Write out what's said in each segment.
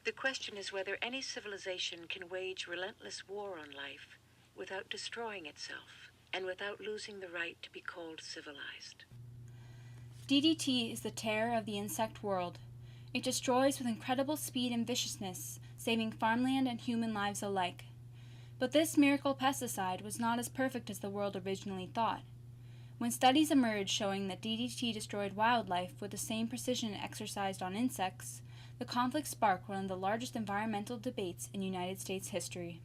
The question is whether any civilization can wage relentless war on life without destroying itself and without losing the right to be called civilized. DDT is the terror of the insect world. It destroys with incredible speed and viciousness, saving farmland and human lives alike. But this miracle pesticide was not as perfect as the world originally thought. When studies emerged showing that DDT destroyed wildlife with the same precision it exercised on insects, the conflict sparked one of the largest environmental debates in United States history.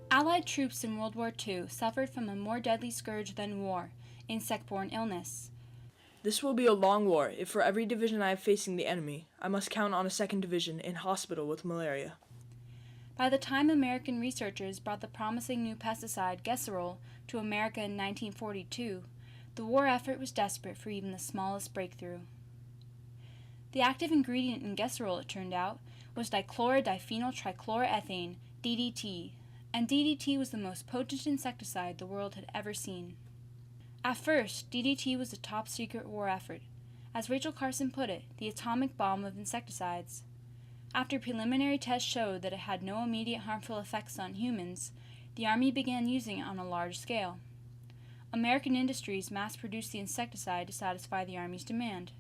Allied troops in World War II suffered from a more deadly scourge than war, insect-borne illness. This will be a long war if for every division I have facing the enemy, I must count on a second division in hospital with malaria. By the time American researchers brought the promising new pesticide, Gesserol, to America in 1942, the war effort was desperate for even the smallest breakthrough. The active ingredient in Gesserol, it turned out, was dichlorodiphenyl trichloroethane, DDT, and DDT was the most potent insecticide the world had ever seen. At first, DDT was a top-secret war effort. As Rachel Carson put it, the atomic bomb of insecticides. After preliminary tests showed that it had no immediate harmful effects on humans, the Army began using it on a large scale. American industries mass-produced the insecticide to satisfy the Army's demand.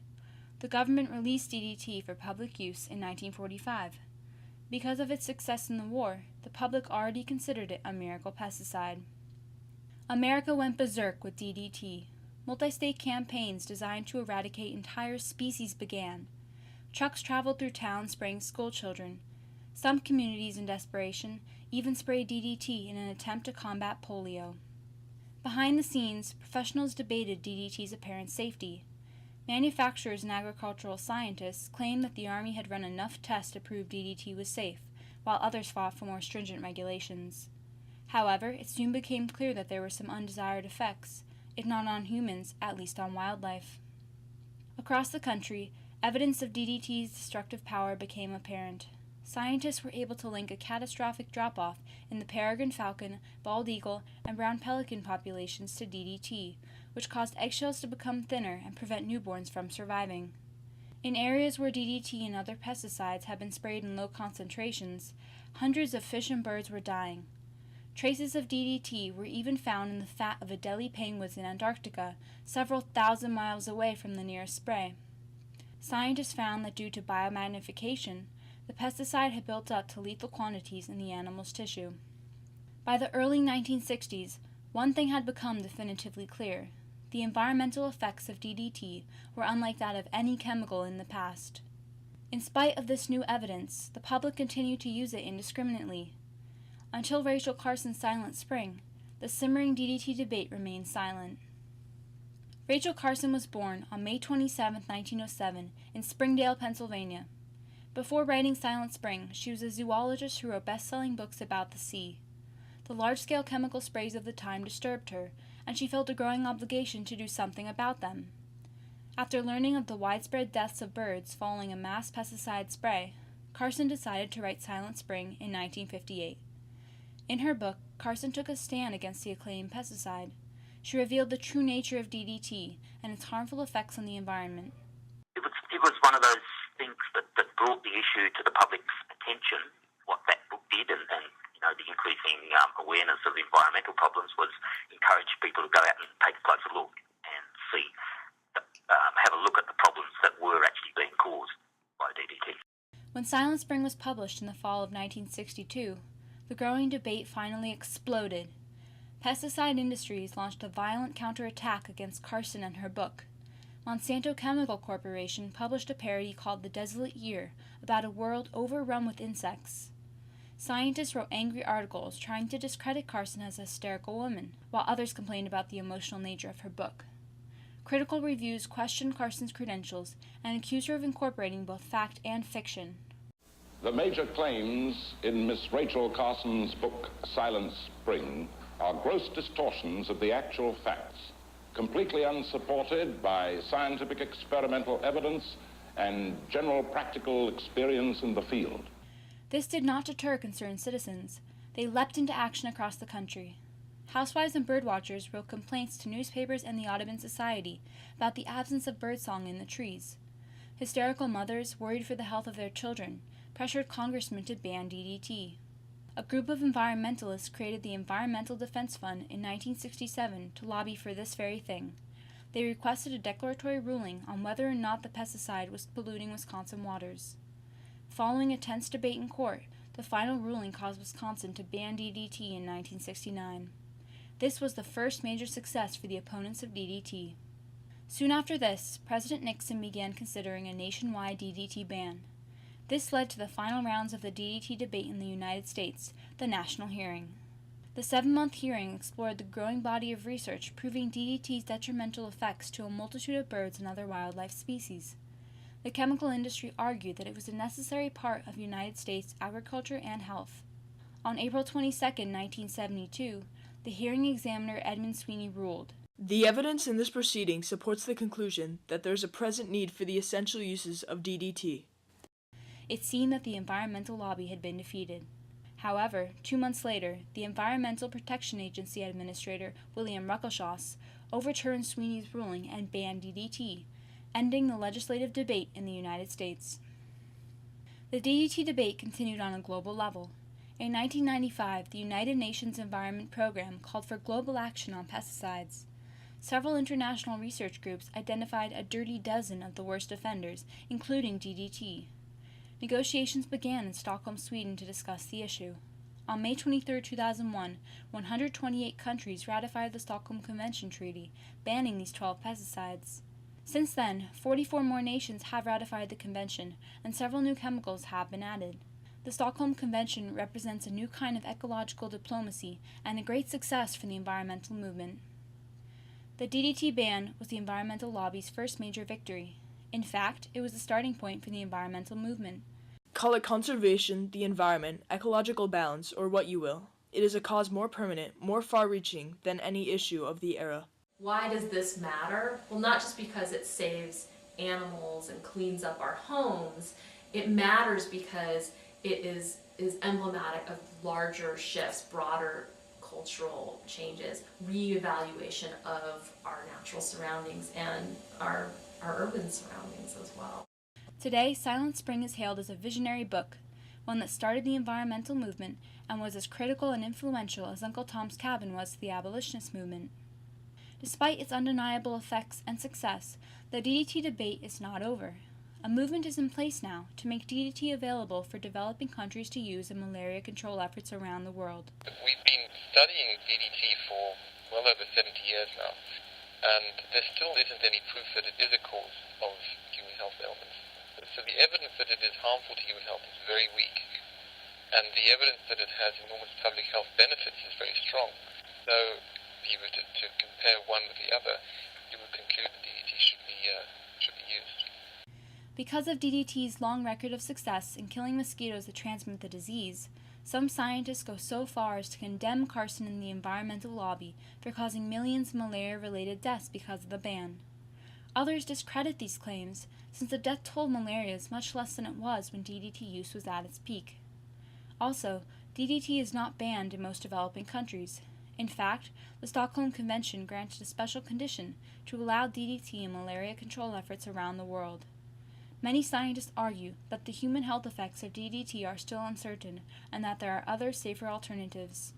The government released DDT for public use in 1945. Because of its success in the war, the public already considered it a miracle pesticide. America went berserk with DDT. Multi-state campaigns designed to eradicate entire species began. Trucks traveled through towns spraying school children. Some communities, in desperation, even sprayed DDT in an attempt to combat polio. Behind the scenes, professionals debated DDT's apparent safety. Manufacturers and agricultural scientists claimed that the Army had run enough tests to prove DDT was safe, while others fought for more stringent regulations. However, it soon became clear that there were some undesired effects, if not on humans, at least on wildlife. Across the country, evidence of DDT's destructive power became apparent. Scientists were able to link a catastrophic drop-off in the peregrine falcon, bald eagle, and brown pelican populations to DDT, which caused eggshells to become thinner and prevent newborns from surviving. In areas where DDT and other pesticides had been sprayed in low concentrations, hundreds of fish and birds were dying. Traces of DDT were even found in the fat of Adelie penguins in Antarctica, several thousand miles away from the nearest spray. Scientists found that due to biomagnification, the pesticide had built up to lethal quantities in the animal's tissue. By the early 1960s, one thing had become definitively clear. The environmental effects of DDT were unlike that of any chemical in the past. In spite of this new evidence, the public continued to use it indiscriminately. Until Rachel Carson's Silent Spring, the simmering DDT debate remained silent. Rachel Carson was born on May 27, 1907, in Springdale, Pennsylvania. Before writing Silent Spring, she was a zoologist who wrote best-selling books about the sea. The large-scale chemical sprays of the time disturbed her, and she felt a growing obligation to do something about them. After learning of the widespread deaths of birds following a mass pesticide spray, Carson decided to write Silent Spring in 1958. In her book, Carson took a stand against the acclaimed pesticide. She revealed the true nature of DDT and its harmful effects on the environment. It was one of those things that brought the issue to the public's attention. What that book did, and the increasing awareness of environmental problems was encourage people to go out and take a closer look and see, have a look at the problems that were actually being caused by DDT. When Silent Spring was published in the fall of 1962, the growing debate finally exploded. Pesticide industries launched a violent counterattack against Carson and her book. Monsanto Chemical Corporation published a parody called The Desolate Year about a world overrun with insects. Scientists wrote angry articles trying to discredit Carson as a hysterical woman, while others complained about the emotional nature of her book. Critical reviews questioned Carson's credentials and accused her of incorporating both fact and fiction. The major claims in Miss Rachel Carson's book, Silent Spring, are gross distortions of the actual facts, completely unsupported by scientific experimental evidence and general practical experience in the field. This did not deter concerned citizens. They leapt into action across the country. housewives and birdwatchers wrote complaints to newspapers and the Audubon Society about the absence of birdsong in the trees. Hysterical mothers, worried for the health of their children, pressured congressmen to ban DDT. A group of environmentalists created the Environmental Defense Fund in 1967 to lobby for this very thing. They requested a declaratory ruling on whether or not the pesticide was polluting Wisconsin waters. Following a tense debate in court, the final ruling caused Wisconsin to ban DDT in 1969. This was the first major success for the opponents of DDT. Soon after this, President Nixon began considering a nationwide DDT ban. This led to the final rounds of the DDT debate in the United States, the national hearing. The 7-month hearing explored the growing body of research proving DDT's detrimental effects to a multitude of birds and other wildlife species. The chemical industry argued that it was a necessary part of United States agriculture and health. On April 22, 1972, the hearing examiner Edmund Sweeney ruled, "The evidence in this proceeding supports the conclusion that there is a present need for the essential uses of DDT." It seemed that the environmental lobby had been defeated. However, 2 months later, the Environmental Protection Agency Administrator William Ruckelshaus overturned Sweeney's ruling and banned DDT, ending the legislative debate in the United States. The DDT debate continued on a global level. In 1995, the United Nations Environment Program called for global action on pesticides. Several international research groups identified a dirty dozen of the worst offenders, including DDT. Negotiations began in Stockholm, Sweden to discuss the issue. On May 23, 2001, 128 countries ratified the Stockholm Convention Treaty, banning these 12 pesticides. Since then, 44 more nations have ratified the convention, and several new chemicals have been added. The Stockholm Convention represents a new kind of ecological diplomacy and a great success for the environmental movement. The DDT ban was the environmental lobby's first major victory. In fact, it was the starting point for the environmental movement. Call it conservation, the environment, ecological balance, or what you will. It is a cause more permanent, more far-reaching than any issue of the era. Why does this matter? Well, not just because it saves animals and cleans up our homes. It matters because it is emblematic of larger shifts, broader cultural changes, reevaluation of our natural surroundings and our urban surroundings as well. Today, Silent Spring is hailed as a visionary book, one that started the environmental movement and was as critical and influential as Uncle Tom's Cabin was to the abolitionist movement. Despite its undeniable effects and success, the DDT debate is not over. A movement is in place now to make DDT available for developing countries to use in malaria control efforts around the world. We've been studying DDT for well over 70 years now, and there still isn't any proof that it is a cause of human health ailments. So the evidence that it is harmful to human health is very weak, and the evidence that it has enormous public health benefits is very strong. So if you were to compare one with the other, you would conclude that DDT should be used. Because of DDT's long record of success in killing mosquitoes that transmit the disease, some scientists go so far as to condemn Carson and the environmental lobby for causing millions of malaria-related deaths because of the ban. Others discredit these claims, since the death toll of malaria is much less than it was when DDT use was at its peak. Also, DDT is not banned in most developing countries. In fact, the Stockholm Convention granted a special condition to allow DDT in malaria control efforts around the world. Many scientists argue that the human health effects of DDT are still uncertain and that there are other safer alternatives.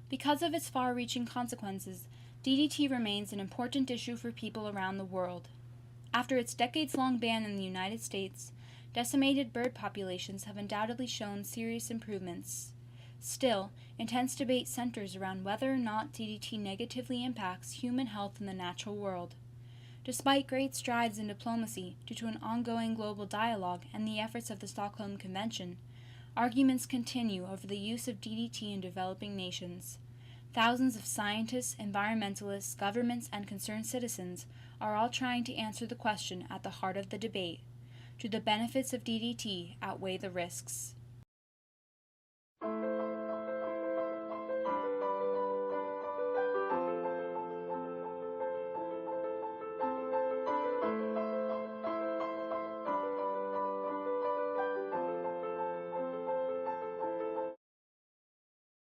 Because of its far-reaching consequences, DDT remains an important issue for people around the world. After its decades-long ban in the United States, decimated bird populations have undoubtedly shown serious improvements. Still, intense debate centers around whether or not DDT negatively impacts human health in the natural world. Despite great strides in diplomacy due to an ongoing global dialogue and the efforts of the Stockholm Convention, arguments continue over the use of DDT in developing nations. Thousands of scientists, environmentalists, governments, and concerned citizens are all trying to answer the question at the heart of the debate: do the benefits of DDT outweigh the risks?